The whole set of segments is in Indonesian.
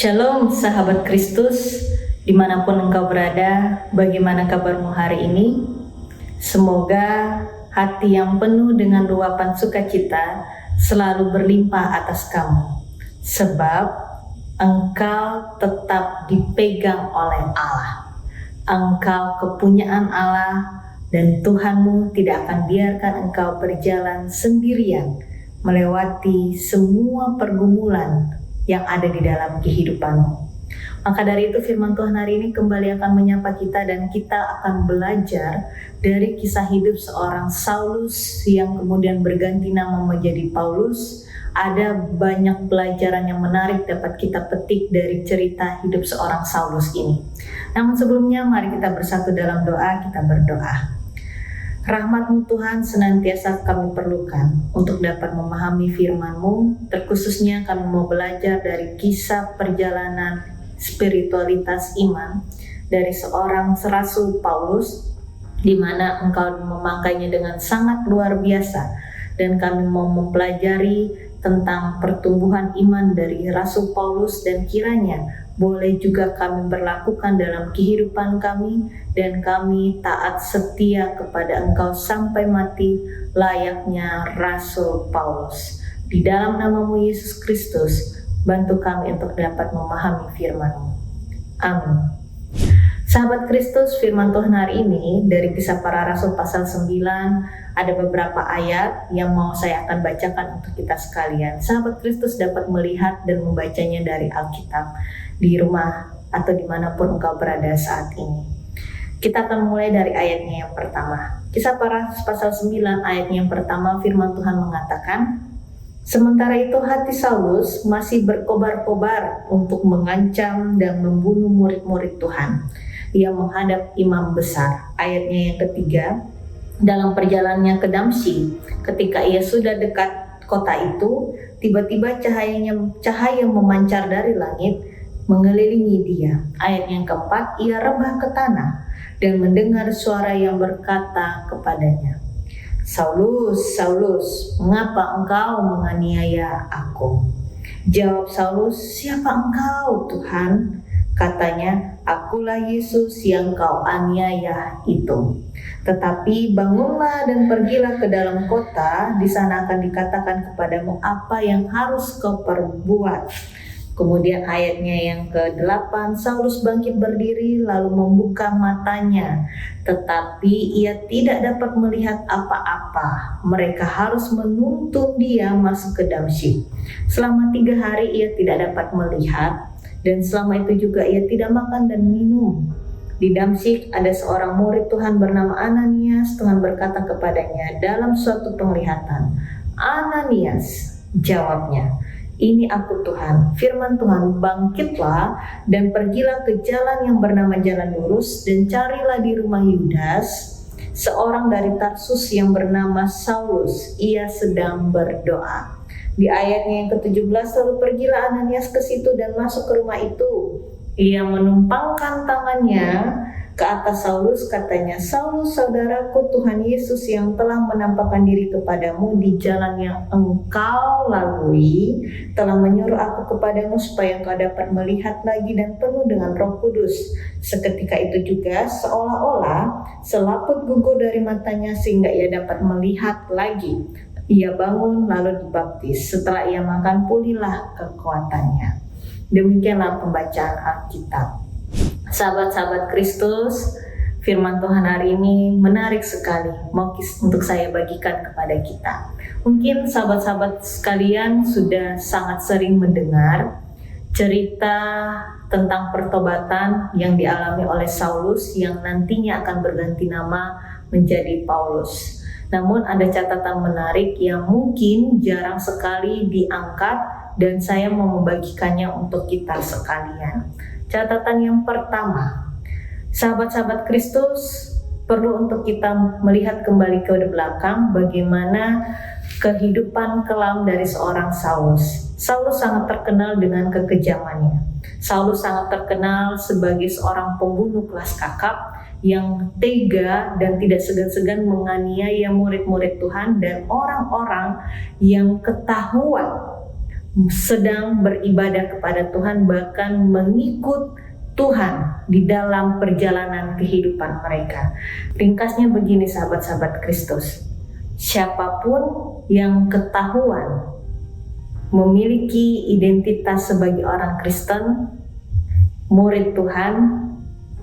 Shalom sahabat Kristus, dimanapun engkau berada, bagaimana kabarmu hari ini? Semoga hati yang penuh dengan luapan sukacita selalu berlimpah atas kamu, sebab engkau tetap dipegang oleh Allah. Engkau kepunyaan Allah dan Tuhanmu tidak akan biarkan engkau berjalan sendirian melewati semua pergumulan yang ada di dalam kehidupanmu. Maka dari itu firman Tuhan hari ini kembali akan menyapa kita dan kita akan belajar dari kisah hidup seorang Saulus yang kemudian berganti nama menjadi Paulus. Ada banyak pelajaran yang menarik dapat kita petik dari cerita hidup seorang Saulus ini. Namun sebelumnya mari kita bersatu dalam doa, kita berdoa. Rahmat-Mu Tuhan senantiasa kami perlukan untuk dapat memahami firman-Mu, terkhususnya kami mau belajar dari kisah perjalanan spiritualitas iman dari seorang rasul Paulus, di mana Engkau memakainya dengan sangat luar biasa, dan kami mau mempelajari tentang pertumbuhan iman dari Rasul Paulus dan kiranya boleh juga kami berlakukan dalam kehidupan kami dan kami taat setia kepada Engkau sampai mati layaknya Rasul Paulus. Di dalam nama-Mu Yesus Kristus, bantu kami untuk dapat memahami firman-Mu. Amin. Sahabat Kristus, firman Tuhan hari ini dari Kisah Para Rasul pasal 9, ada beberapa ayat yang mau saya akan bacakan untuk kita sekalian. Sahabat Kristus dapat melihat dan membacanya dari Alkitab di rumah atau dimanapun engkau berada saat ini. Kita akan mulai dari ayatnya yang pertama. Kisah Para pasal 9 ayatnya yang pertama, firman Tuhan mengatakan, sementara itu hati Saulus masih berkobar-kobar untuk mengancam dan membunuh murid-murid Tuhan. Ia menghadap imam besar. Ayatnya yang ketiga, dalam perjalanannya ke Damsyik, ketika ia sudah dekat kota itu, tiba-tiba cahaya memancar dari langit mengelilingi dia. Ayat yang keempat, ia rebah ke tanah dan mendengar suara yang berkata kepadanya, Saulus, Saulus, mengapa engkau menganiaya aku? Jawab Saulus, siapa engkau, Tuhan? Katanya, akulah Yesus yang kau aniaya itu. Tetapi bangunlah dan pergilah ke dalam kota, di sana akan dikatakan kepadamu apa yang harus kau perbuat. Kemudian ayatnya yang ke-8, Saulus bangkit berdiri lalu membuka matanya, tetapi ia tidak dapat melihat apa-apa. Mereka harus menuntun dia masuk ke Damsyik. Selama 3 hari ia tidak dapat melihat, dan selama itu juga ia tidak makan dan minum. Di Damsyik ada seorang murid Tuhan bernama Ananias. Tuhan berkata kepadanya dalam suatu penglihatan, Ananias, jawabnya, ini aku Tuhan. Firman Tuhan, bangkitlah dan pergilah ke jalan yang bernama Jalan Lurus dan carilah di rumah Yudas, seorang dari Tarsus yang bernama Saulus. Ia sedang berdoa. Di ayatnya yang ke-17, lalu pergilah Ananias ke situ dan masuk ke rumah itu. Ia menumpangkan tangannya ke atas Saulus, katanya, Saulus, saudaraku, Tuhan Yesus yang telah menampakkan diri kepadamu di jalan yang engkau lalui, telah menyuruh aku kepadamu supaya engkau dapat melihat lagi dan penuh dengan Roh Kudus. Seketika itu juga seolah-olah selaput gugur dari matanya sehingga ia dapat melihat lagi. Ia bangun lalu dibaptis. Setelah ia makan, pulihlah kekuatannya. Demikianlah pembacaan Alkitab. Sahabat-sahabat Kristus, firman Tuhan hari ini menarik sekali, mau untuk saya bagikan kepada kita. Mungkin sahabat-sahabat sekalian sudah sangat sering mendengar cerita tentang pertobatan yang dialami oleh Saulus yang nantinya akan berganti nama menjadi Paulus. Namun ada catatan menarik yang mungkin jarang sekali diangkat dan saya mau membagikannya untuk kita sekalian. Catatan yang pertama, sahabat-sahabat Kristus, perlu untuk kita melihat kembali ke belakang bagaimana kehidupan kelam dari seorang Saulus. Saulus sangat terkenal dengan kekejamannya. Saulus sangat terkenal sebagai seorang pembunuh kelas kakap yang tega dan tidak segan-segan menganiaya murid-murid Tuhan dan orang-orang yang ketahuan sedang beribadah kepada Tuhan, bahkan mengikut Tuhan di dalam perjalanan kehidupan mereka. Ringkasnya begini sahabat-sahabat Kristus, siapapun yang ketahuan memiliki identitas sebagai orang Kristen, murid Tuhan,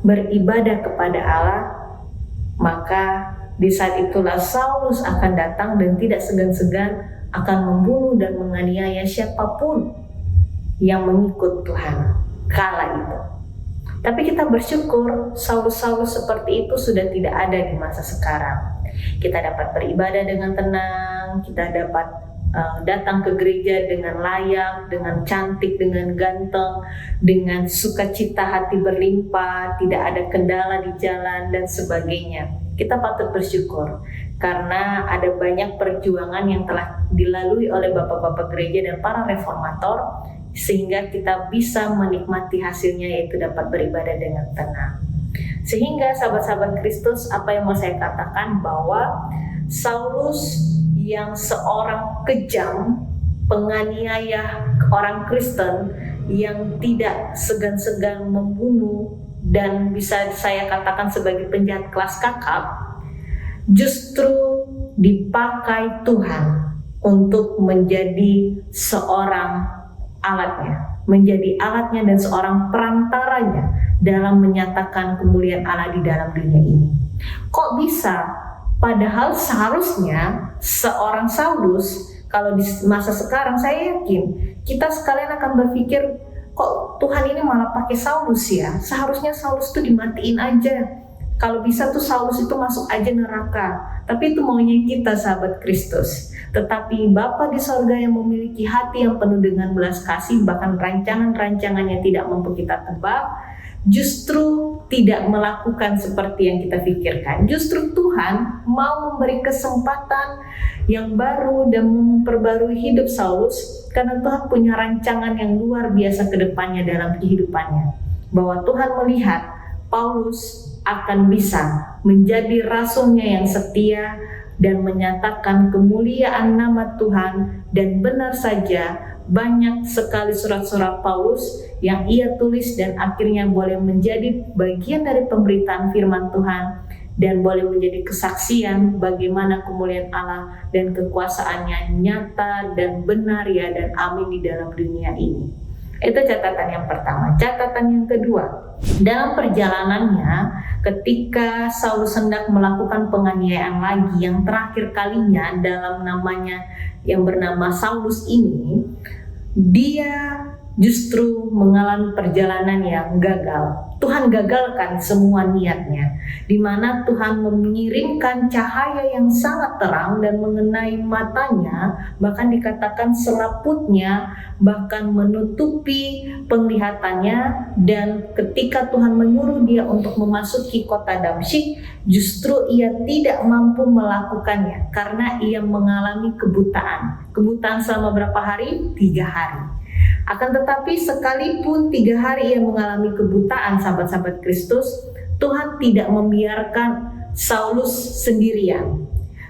beribadah kepada Allah, maka di saat itulah Saulus akan datang dan tidak segan-segan akan membunuh dan menganiaya siapapun yang mengikut Tuhan kala itu. Tapi kita bersyukur Saulus-Saulus seperti itu sudah tidak ada di masa sekarang. Kita dapat beribadah dengan tenang, kita dapat datang ke gereja dengan layak, dengan cantik, dengan ganteng, dengan sukacita hati berlimpah, tidak ada kendala di jalan dan sebagainya. Kita patut bersyukur karena ada banyak perjuangan yang telah dilalui oleh bapak-bapak gereja dan para reformator, sehingga kita bisa menikmati hasilnya, yaitu dapat beribadah dengan tenang. Sehingga sahabat-sahabat Kristus, apa yang mau saya katakan, bahwa Saulus yang seorang kejam, penganiaya orang Kristen yang tidak segan-segan membunuh dan bisa saya katakan sebagai penjahat kelas kakap, justru dipakai Tuhan untuk menjadi seorang alatnya, menjadi alatnya dan seorang perantaranya dalam menyatakan kemuliaan Allah di dalam dunia ini. Kok bisa? Padahal seharusnya seorang Saulus, kalau di masa sekarang saya yakin kita sekalian akan berpikir, kok Tuhan ini malah pakai Saulus ya? Seharusnya Saulus itu dimatiin aja. Kalau bisa tuh Saulus itu masuk aja neraka. Tapi itu maunya kita sahabat Kristus. Tetapi Bapa di sorga yang memiliki hati yang penuh dengan belas kasih, bahkan rancangan-rancangannya tidak mampu kita tebak, justru tidak melakukan seperti yang kita pikirkan. Justru Tuhan mau memberi kesempatan yang baru dan memperbarui hidup Saulus, karena Tuhan punya rancangan yang luar biasa ke depannya dalam kehidupannya. Bahwa Tuhan melihat Paulus akan bisa menjadi rasulnya yang setia dan menyatakan kemuliaan nama Tuhan. Dan benar saja, banyak sekali surat-surat Paulus yang ia tulis dan akhirnya boleh menjadi bagian dari pemberitaan firman Tuhan dan boleh menjadi kesaksian bagaimana kemuliaan Allah dan kekuasaannya nyata dan benar ya dan amin di dalam dunia ini. Itu catatan yang pertama. Catatan yang kedua, dalam perjalanannya ketika Saulus hendak melakukan penganiayaan lagi yang terakhir kalinya dalam namanya yang bernama Saulus ini, dia justru mengalami perjalanan yang gagal. Tuhan gagalkan semua niatnya, di mana Tuhan mengirimkan cahaya yang sangat terang dan mengenai matanya, bahkan dikatakan selaputnya, bahkan menutupi penglihatannya. Dan ketika Tuhan menyuruh dia untuk memasuki kota Damsyik, justru ia tidak mampu melakukannya karena ia mengalami kebutaan. Kebutaan selama berapa hari? 3 hari. Akan tetapi sekalipun 3 hari ia mengalami kebutaan, sahabat-sahabat Kristus, Tuhan tidak membiarkan Saulus sendirian.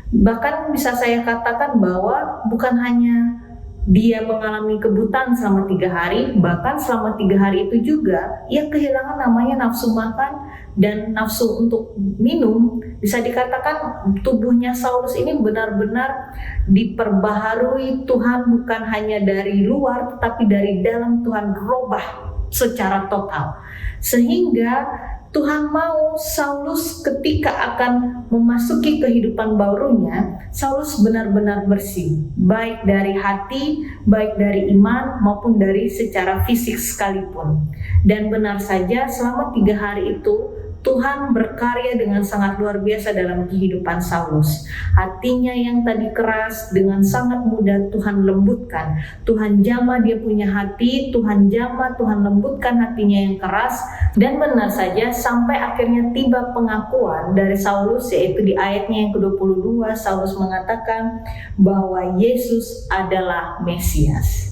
Bahkan bisa saya katakan bahwa bukan hanya dia mengalami kebutaan selama 3 hari, bahkan selama 3 hari itu juga ia kehilangan namanya nafsu makan dan nafsu untuk minum. Bisa dikatakan tubuhnya Saulus ini benar-benar diperbaharui Tuhan, bukan hanya dari luar tetapi dari dalam. Tuhan rubah secara total, sehingga Tuhan mau Saulus ketika akan memasuki kehidupan barunya, Saulus benar-benar bersih, baik dari hati, baik dari iman, maupun dari secara fisik sekalipun. Dan benar saja selama 3 hari itu Tuhan berkarya dengan sangat luar biasa dalam kehidupan Saulus. Hatinya yang tadi keras dengan sangat mudah Tuhan lembutkan. Tuhan jamah dia punya hati, Tuhan jamah, Tuhan lembutkan hatinya yang keras. Dan benar saja sampai akhirnya tiba pengakuan dari Saulus, yaitu di ayatnya yang ke-22 Saulus mengatakan bahwa Yesus adalah Mesias.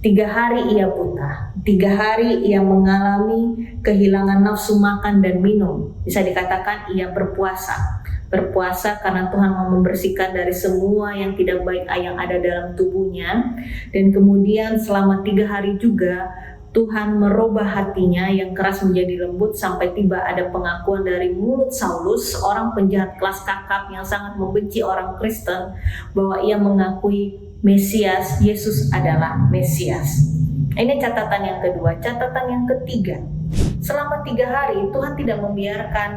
3 hari ia buta, 3 hari ia mengalami kehilangan nafsu makan dan minum. Bisa dikatakan ia berpuasa. berpuasa karena Tuhan mau membersihkan dari semua yang tidak baik yang ada dalam tubuhnya. Dan kemudian selama 3 hari juga Tuhan merubah hatinya yang keras menjadi lembut, sampai tiba ada pengakuan dari mulut Saulus, seorang penjahat kelas kakap yang sangat membenci orang Kristen, bahwa ia mengakui Mesias, Yesus adalah Mesias. Ini catatan yang kedua. Catatan yang ketiga, selama 3 hari Tuhan tidak membiarkan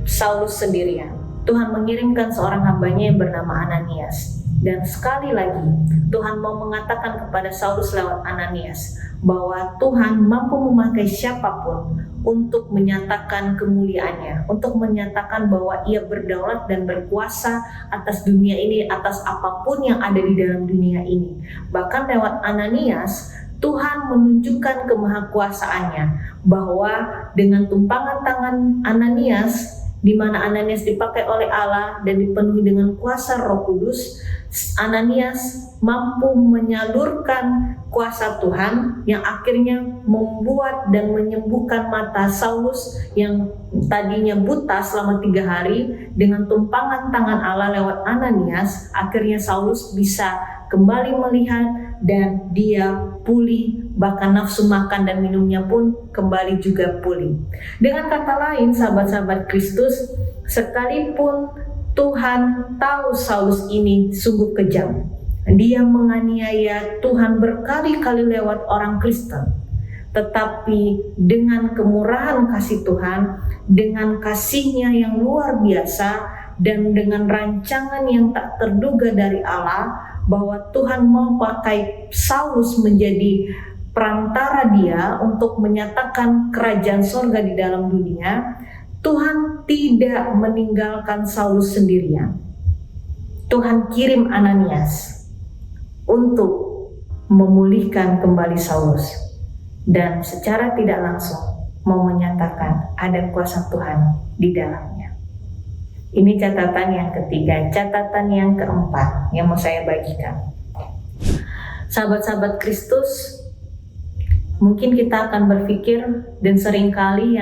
Saulus sendirian. Tuhan mengirimkan seorang hambanya yang bernama Ananias. Dan sekali lagi Tuhan mau mengatakan kepada Saulus lewat Ananias bahwa Tuhan mampu memakai siapapun untuk menyatakan kemuliaannya, untuk menyatakan bahwa ia berdaulat dan berkuasa atas dunia ini, atas apapun yang ada di dalam dunia ini. Bahkan lewat Ananias Tuhan menunjukkan kemahakuasaannya, bahwa dengan tumpangan tangan Ananias, di mana Ananias dipakai oleh Allah dan dipenuhi dengan kuasa Roh Kudus, Ananias mampu menyalurkan kuasa Tuhan yang akhirnya membuat dan menyembuhkan mata Saulus yang tadinya buta selama 3 hari. Dengan tumpangan tangan Allah lewat Ananias, akhirnya Saulus bisa kembali melihat dan dia pulih, bahkan nafsu makan dan minumnya pun kembali juga pulih. Dengan kata lain, sahabat-sahabat Kristus, sekalipun Tuhan tahu Saulus ini sungguh kejam, dia menganiaya Tuhan berkali-kali lewat orang Kristen, tetapi dengan kemurahan kasih Tuhan, dengan kasihnya yang luar biasa, dan dengan rancangan yang tak terduga dari Allah, bahwa Tuhan mau pakai Saulus menjadi perantara dia untuk menyatakan kerajaan sorga di dalam dunia. Tuhan tidak meninggalkan Saulus sendirian. Tuhan kirim Ananias untuk memulihkan kembali Saulus, dan secara tidak langsung mau menyatakan ada kuasa Tuhan di dalamnya. Ini catatan yang ketiga. Catatan yang keempat yang mau saya bagikan, sahabat-sahabat Kristus, mungkin kita akan berpikir, dan seringkali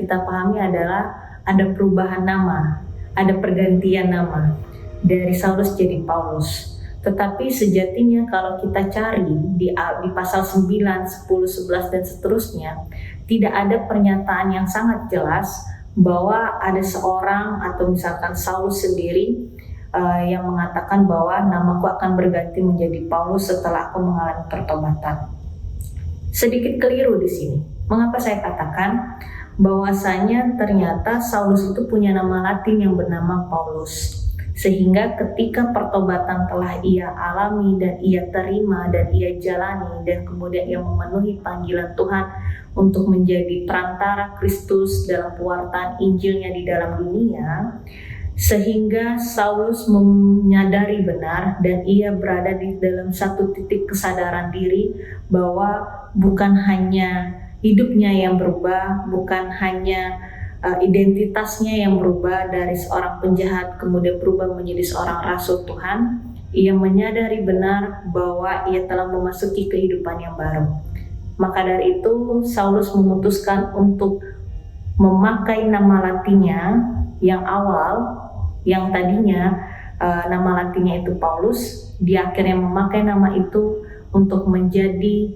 kita pahami adalah ada perubahan nama, ada pergantian nama dari Saulus jadi Paulus. Tetapi sejatinya kalau kita cari di pasal 9, 10, 11 dan seterusnya, tidak ada pernyataan yang sangat jelas bahwa ada seorang atau misalkan Saulus sendiri yang mengatakan bahwa namaku akan berganti menjadi Paulus setelah aku mengalami pertobatan. Sedikit keliru di sini. Mengapa saya katakan bahwasanya ternyata Saulus itu punya nama Latin yang bernama Paulus, sehingga ketika pertobatan telah ia alami dan ia terima dan ia jalani, dan kemudian ia memenuhi panggilan Tuhan untuk menjadi perantara Kristus dalam pewartaan Injilnya di dalam dunia, sehingga Saulus menyadari benar dan ia berada di dalam satu titik kesadaran diri bahwa bukan hanya hidupnya yang berubah, bukan hanya identitasnya yang berubah dari seorang penjahat kemudian berubah menjadi seorang rasul Tuhan. Ia menyadari benar bahwa ia telah memasuki kehidupan yang baru. Maka dari itu Saulus memutuskan untuk memakai nama Latinnya yang awal, yang tadinya nama Latinnya itu Paulus. Dia akhirnya memakai nama itu untuk menjadi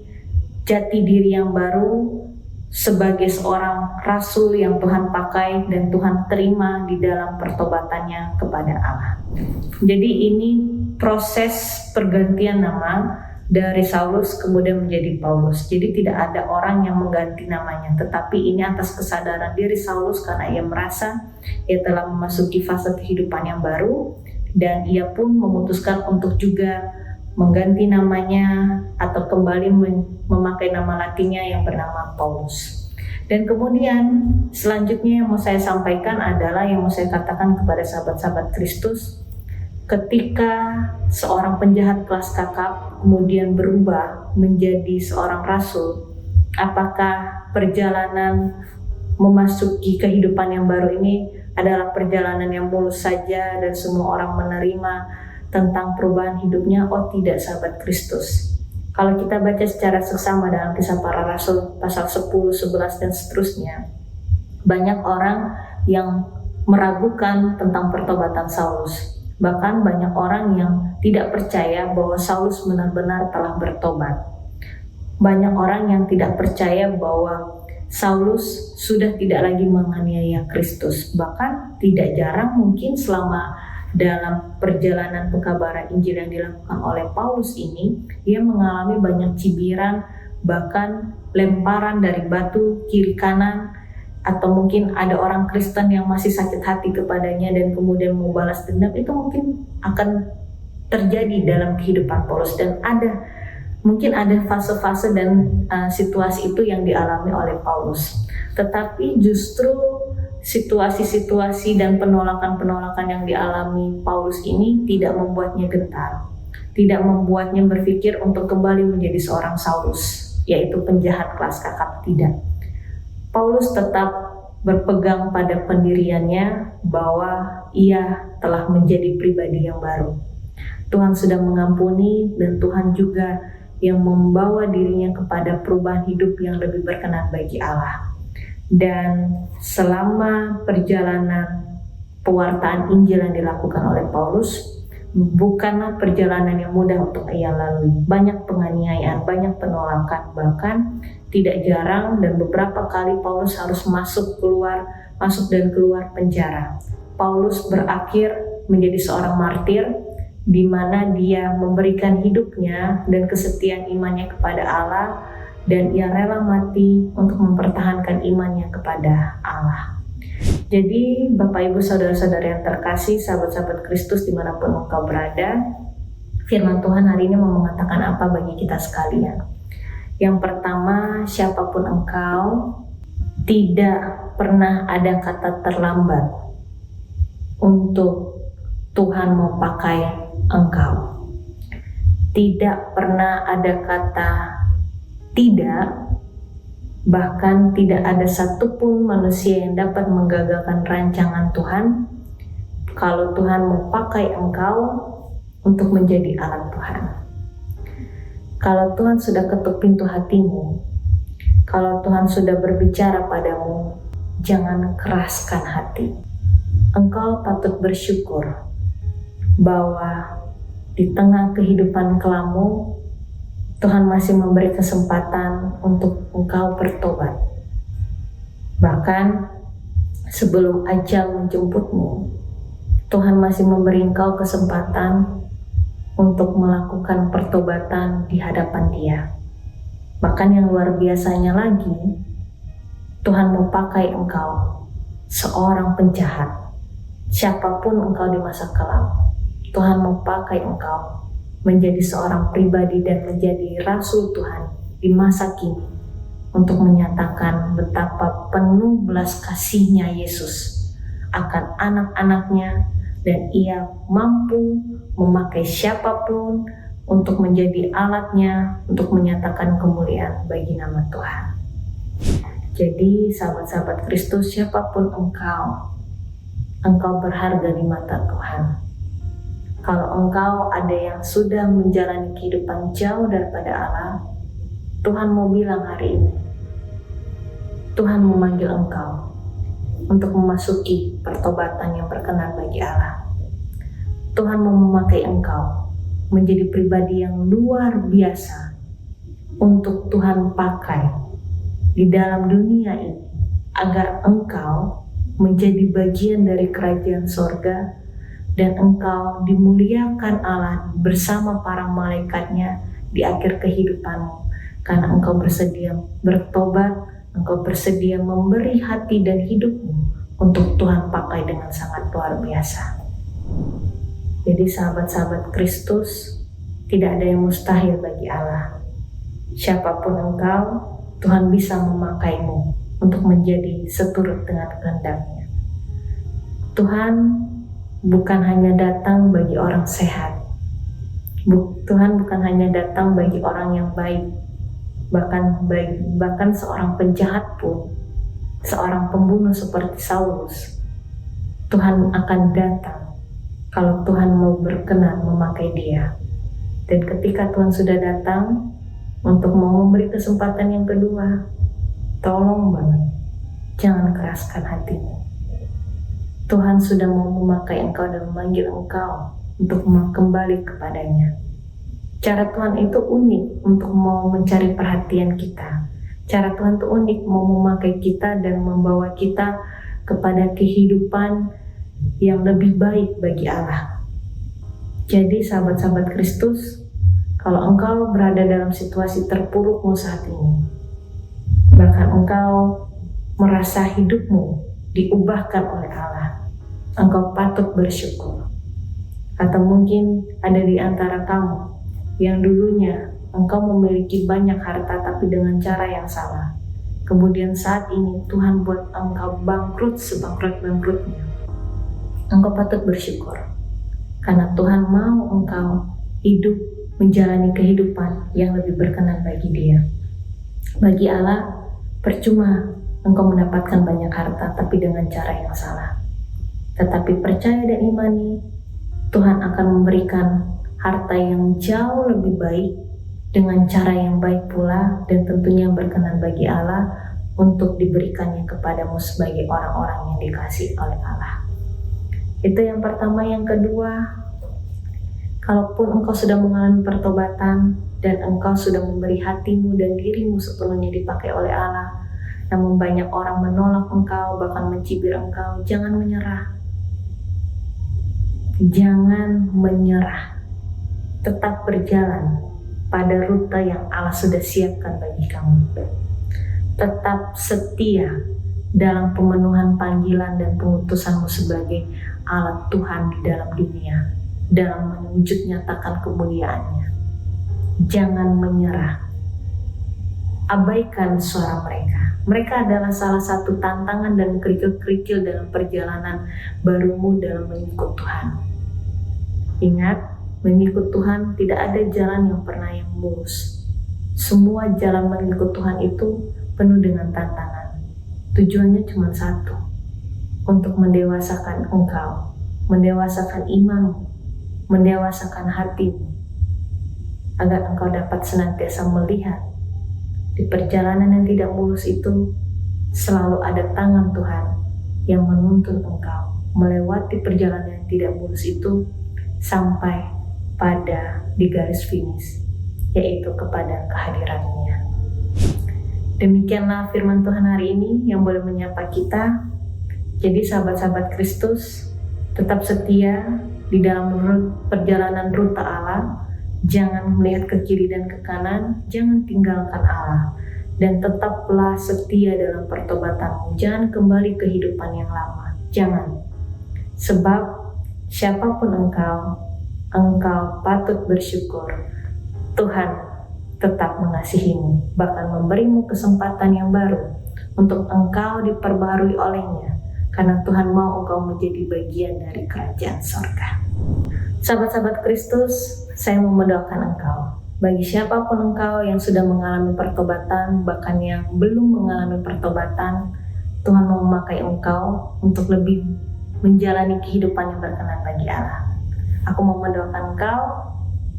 jati diri yang baru sebagai seorang rasul yang Tuhan pakai dan Tuhan terima di dalam pertobatannya kepada Allah. Jadi ini proses pergantian nama dari Saulus kemudian menjadi Paulus. Jadi tidak ada orang yang mengganti namanya, tetapi ini atas kesadaran diri Saulus karena ia merasa ia telah memasuki fase kehidupan yang baru, dan ia pun memutuskan untuk juga mengganti namanya atau kembali memakai nama Latinnya yang bernama Paulus. Dan kemudian selanjutnya yang mau saya sampaikan adalah, yang mau saya katakan kepada sahabat-sahabat Kristus, ketika seorang penjahat kelas kakap kemudian berubah menjadi seorang rasul, apakah perjalanan memasuki kehidupan yang baru ini adalah perjalanan yang mulus saja dan semua orang menerima tentang perubahan hidupnya? Oh tidak, sahabat Kristus. Kalau kita baca secara seksama dalam Kisah Para Rasul pasal 10, 11 dan seterusnya, banyak orang yang meragukan tentang pertobatan Saulus. Bahkan banyak orang yang tidak percaya bahwa Saulus benar-benar telah bertobat. Banyak orang yang tidak percaya bahwa Saulus sudah tidak lagi menganiaya Kristus. Bahkan tidak jarang mungkin selama dalam perjalanan pekabaran Injil yang dilakukan oleh Paulus ini, ia mengalami banyak cibiran, bahkan lemparan dari batu kiri kanan, atau mungkin ada orang Kristen yang masih sakit hati kepadanya dan kemudian mau balas dendam. Itu mungkin akan terjadi dalam kehidupan Paulus, dan mungkin ada fase-fase dan situasi itu yang dialami oleh Paulus. Tetapi justru situasi-situasi dan penolakan-penolakan yang dialami Paulus ini tidak membuatnya gentar, tidak membuatnya berpikir untuk kembali menjadi seorang Saulus, yaitu penjahat kelas kakap. Tidak. Paulus tetap berpegang pada pendiriannya bahwa ia telah menjadi pribadi yang baru. Tuhan sudah mengampuni, dan Tuhan juga yang membawa dirinya kepada perubahan hidup yang lebih berkenan bagi Allah. Dan selama perjalanan pewartaan Injil yang dilakukan oleh Paulus, bukanlah perjalanan yang mudah untuk ia lalui. Banyak penganiayaan, banyak penolakan, bahkan tidak jarang dan beberapa kali Paulus harus masuk dan keluar penjara. Paulus berakhir menjadi seorang martir, di mana dia memberikan hidupnya dan kesetiaan imannya kepada Allah, dan ia rela mati untuk mempertahankan imannya kepada Allah. Jadi Bapak Ibu Saudara-saudara yang terkasih, sahabat-sahabat Kristus dimanapun engkau berada, firman Tuhan hari ini mau mengatakan apa bagi kita sekalian? Yang pertama, siapapun engkau, tidak pernah ada kata terlambat untuk Tuhan mau pakai engkau. Tidak pernah ada kata tidak, bahkan tidak ada satupun manusia yang dapat menggagalkan rancangan Tuhan kalau Tuhan mau pakai engkau untuk menjadi alat Tuhan. Kalau Tuhan sudah ketuk pintu hatimu, kalau Tuhan sudah berbicara padamu, jangan keraskan hati. Engkau patut bersyukur bahwa di tengah kehidupan kelamu, Tuhan masih memberi kesempatan untuk engkau bertobat. Bahkan sebelum ajal menjemputmu, Tuhan masih memberi engkau kesempatan untuk melakukan pertobatan di hadapan Dia. Bahkan yang luar biasanya lagi, Tuhan mau pakai engkau, seorang penjahat, siapapun engkau di masa kelam. Tuhan mau pakai engkau menjadi seorang pribadi dan menjadi rasul Tuhan di masa kini untuk menyatakan betapa penuh belas kasihnya Yesus akan anak-anaknya, dan ia mampu memakai siapapun untuk menjadi alatnya untuk menyatakan kemuliaan bagi nama Tuhan. Jadi sahabat-sahabat Kristus, siapapun engkau berharga di mata Tuhan. Kalau engkau ada yang sudah menjalani kehidupan jauh daripada Allah, Tuhan mau bilang hari ini, Tuhan memanggil engkau untuk memasuki pertobatan yang berkenan bagi Allah. Tuhan mau memakai engkau menjadi pribadi yang luar biasa untuk Tuhan pakai di dalam dunia ini, agar engkau menjadi bagian dari kerajaan sorga dan engkau dimuliakan Allah bersama para malaikatnya di akhir kehidupanmu, karena engkau bersedia bertobat, engkau bersedia memberi hati dan hidupmu untuk Tuhan pakai dengan sangat luar biasa. Jadi sahabat-sahabat Kristus, tidak ada yang mustahil bagi Allah. Siapapun engkau, Tuhan bisa memakaimu untuk menjadi seturut dengan kehendak-Nya. Tuhan bukan hanya datang bagi orang sehat. Tuhan bukan hanya datang bagi orang yang baik. Bahkan seorang penjahat pun, seorang pembunuh seperti Saulus, Tuhan akan datang kalau Tuhan mau berkenan memakai dia. Dan ketika Tuhan sudah datang untuk mau memberi kesempatan yang kedua, tolong banget, jangan keraskan hatimu. Tuhan sudah mau memakai engkau dan memanggil engkau untuk kembali kepadanya. Cara Tuhan itu unik untuk mau mencari perhatian kita. Cara Tuhan itu unik mau memakai kita dan membawa kita kepada kehidupan yang lebih baik bagi Allah. Jadi sahabat-sahabat Kristus, kalau engkau berada dalam situasi terpurukmu saat ini, bahkan engkau merasa hidupmu diubahkan oleh Allah, engkau patut bersyukur. Atau mungkin ada di antara kamu yang dulunya engkau memiliki banyak harta tapi dengan cara yang salah. Kemudian saat ini Tuhan buat engkau bangkrut sebangkrut-bangkrutnya. Engkau patut bersyukur karena Tuhan mau engkau hidup menjalani kehidupan yang lebih berkenan bagi Dia. Bagi Allah, percuma engkau mendapatkan banyak harta tapi dengan cara yang salah. Tetapi percaya dan imani, Tuhan akan memberikan harta yang jauh lebih baik dengan cara yang baik pula, dan tentunya berkenan bagi Allah untuk diberikannya kepadamu sebagai orang-orang yang dikasihi oleh Allah. Itu yang pertama. Yang kedua, kalaupun engkau sudah mengalami pertobatan dan engkau sudah memberi hatimu dan dirimu sepenuhnya dipakai oleh Allah, namun banyak orang menolak engkau, bahkan mencibir engkau, jangan menyerah. Jangan menyerah. Tetap berjalan pada rute yang Allah sudah siapkan bagi kamu. Tetap setia dalam pemenuhan panggilan dan pengutusanmu sebagai alat Tuhan di dalam dunia, dalam mewujud nyatakan kemuliaannya. Jangan menyerah. Abaikan suara mereka. Mereka adalah salah satu tantangan dan kerikil-kerikil dalam perjalanan barumu dalam mengikut Tuhan. Ingat, mengikut Tuhan tidak ada jalan yang pernah yang mulus. Semua jalan mengikut Tuhan itu penuh dengan tantangan. Tujuannya cuma satu, untuk mendewasakan engkau, mendewasakan imanmu, mendewasakan hatimu, agar engkau dapat senantiasa melihat di perjalanan yang tidak mulus itu selalu ada tangan Tuhan yang menuntun engkau melewati perjalanan yang tidak mulus itu sampai pada di garis finish, yaitu kepada kehadiran-Nya. Demikianlah firman Tuhan hari ini yang boleh menyapa kita. Jadi sahabat-sahabat Kristus, tetap setia di dalam perjalanan rute Allah. Jangan melihat ke kiri dan ke kanan, jangan tinggalkan Allah, dan tetaplah setia dalam pertobatanmu. Jangan kembali ke kehidupan yang lama, jangan. Sebab siapapun engkau patut bersyukur. Tuhan tetap mengasihimu, bahkan memberimu kesempatan yang baru untuk engkau diperbaharui olehnya, karena Tuhan mau engkau menjadi bagian dari kerajaan surga. Sahabat-sahabat Kristus, saya mau mendoakan engkau. Bagi siapapun engkau yang sudah mengalami pertobatan, bahkan yang belum mengalami pertobatan, Tuhan mau memakai engkau untuk lebih menjalani kehidupan yang berkenan bagi Allah. Aku mau mendoakan engkau,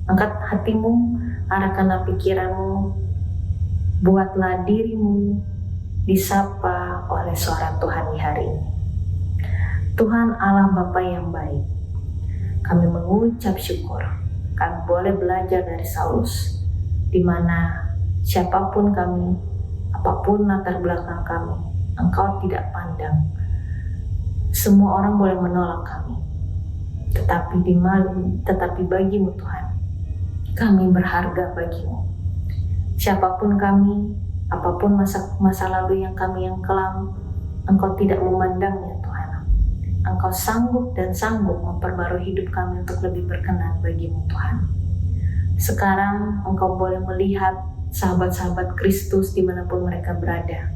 angkat hatimu, arahkanlah pikiranmu, buatlah dirimu disapa oleh suara Tuhan di hari ini. Tuhan Allah Bapa yang baik, kami mengucap syukur. Kami boleh belajar dari Saulus, di mana siapapun kami, apapun latar belakang kami, engkau tidak pandang. Semua orang boleh menolak kami, tetapi bagimu Tuhan, kami berharga bagimu. Siapapun kami, apapun masa lalu yang kami yang kelam, engkau tidak memandangnya Tuhan. Engkau sanggup memperbarui hidup kami untuk lebih berkenan bagimu Tuhan. Sekarang engkau boleh melihat sahabat-sahabat Kristus dimanapun mereka berada,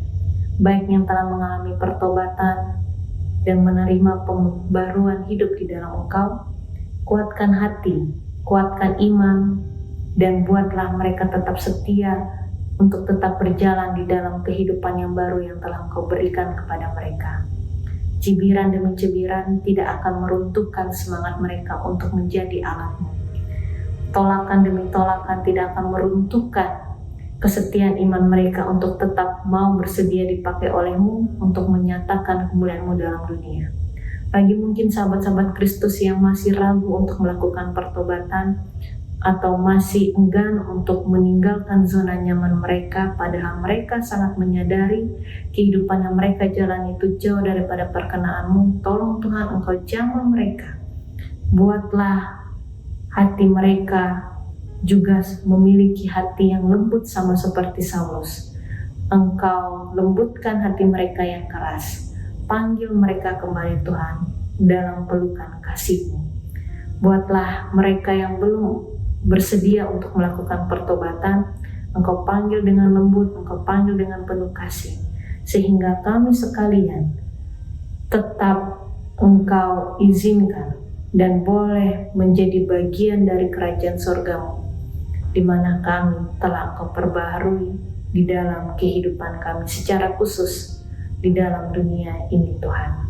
baik yang telah mengalami pertobatan dan menerima pembaruan hidup di dalam engkau. Kuatkan hati, kuatkan iman, dan buatlah mereka tetap setia untuk tetap berjalan di dalam kehidupan yang baru yang telah engkau berikan kepada mereka. Cibiran demi cibiran tidak akan meruntuhkan semangat mereka untuk menjadi alatmu. Tolakan demi tolakan tidak akan meruntuhkan kesetiaan iman mereka untuk tetap mau bersedia dipakai olehmu untuk menyatakan kemuliaanmu dalam dunia. Bagi mungkin sahabat-sahabat Kristus yang masih ragu untuk melakukan pertobatan atau masih enggan untuk meninggalkan zona nyaman mereka, padahal mereka sangat menyadari kehidupan yang mereka jalani itu jauh daripada perkenan-Mu. Tolong Tuhan, Engkau jamah mereka. Buatlah hati mereka juga memiliki hati yang lembut sama seperti Saulus. Engkau lembutkan hati mereka yang keras. Panggil mereka kembali Tuhan dalam pelukan kasih-Mu. Buatlah mereka yang belum bersedia untuk melakukan pertobatan, Engkau panggil dengan lembut, Engkau panggil dengan penuh kasih, sehingga kami sekalian tetap Engkau izinkan dan boleh menjadi bagian dari kerajaan surga-Mu, di mana kami telah Engkau perbaharui di dalam kehidupan kami secara khusus di dalam dunia ini Tuhan.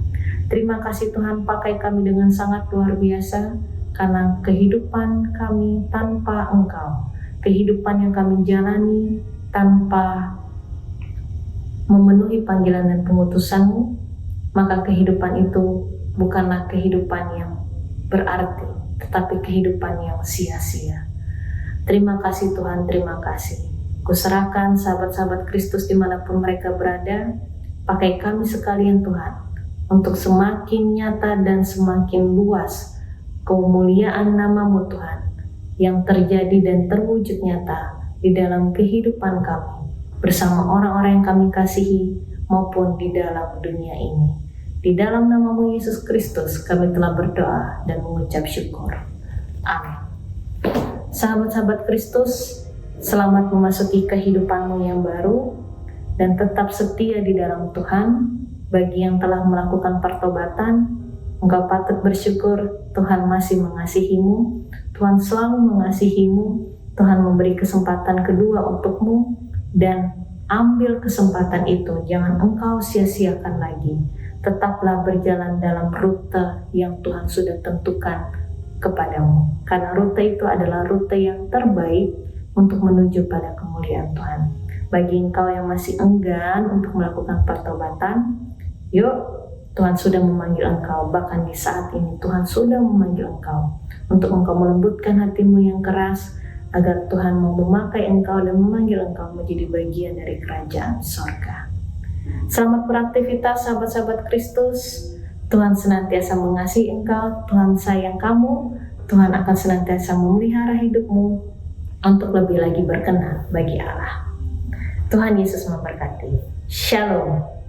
Terima kasih Tuhan, pakai kami dengan sangat luar biasa, karena kehidupan kami tanpa Engkau, kehidupan yang kami jalani tanpa memenuhi panggilan dan pengutusan-Mu, maka kehidupan itu bukanlah kehidupan yang berarti, tetapi kehidupan yang sia-sia. Terima kasih Tuhan, terima kasih. Kuserahkan sahabat-sahabat Kristus dimanapun mereka berada, pakai kami sekalian Tuhan, untuk semakin nyata dan semakin luas kemuliaan nama-Mu Tuhan yang terjadi dan terwujud nyata di dalam kehidupan kami bersama orang-orang yang kami kasihi maupun di dalam dunia ini. Di dalam nama-Mu Yesus Kristus kami telah berdoa dan mengucap syukur. Amin. Sahabat-sahabat Kristus, selamat memasuki kehidupan-Mu yang baru dan tetap setia di dalam Tuhan. Bagi yang telah melakukan pertobatan, Engkau patut bersyukur. Tuhan masih mengasihi-Mu, Tuhan selalu mengasihi-Mu, Tuhan memberi kesempatan kedua untuk-Mu, dan ambil kesempatan itu, jangan Engkau sia-siakan lagi. Tetaplah berjalan dalam rute yang Tuhan sudah tentukan kepadamu, karena rute itu adalah rute yang terbaik untuk menuju pada kemuliaan Tuhan. Bagi engkau yang masih enggan untuk melakukan pertobatan, yuk, Tuhan sudah memanggil engkau. Bahkan di saat ini Tuhan sudah memanggil engkau untuk engkau melembutkan hatimu yang keras, agar Tuhan mau memakai engkau dan memanggil engkau menjadi bagian dari kerajaan sorga. Selamat beraktivitas sahabat-sahabat Kristus. Tuhan senantiasa mengasihi engkau, Tuhan sayang kamu, Tuhan akan senantiasa memelihara hidupmu untuk lebih lagi berkenan bagi Allah. Tuhan Yesus memberkati. Shalom.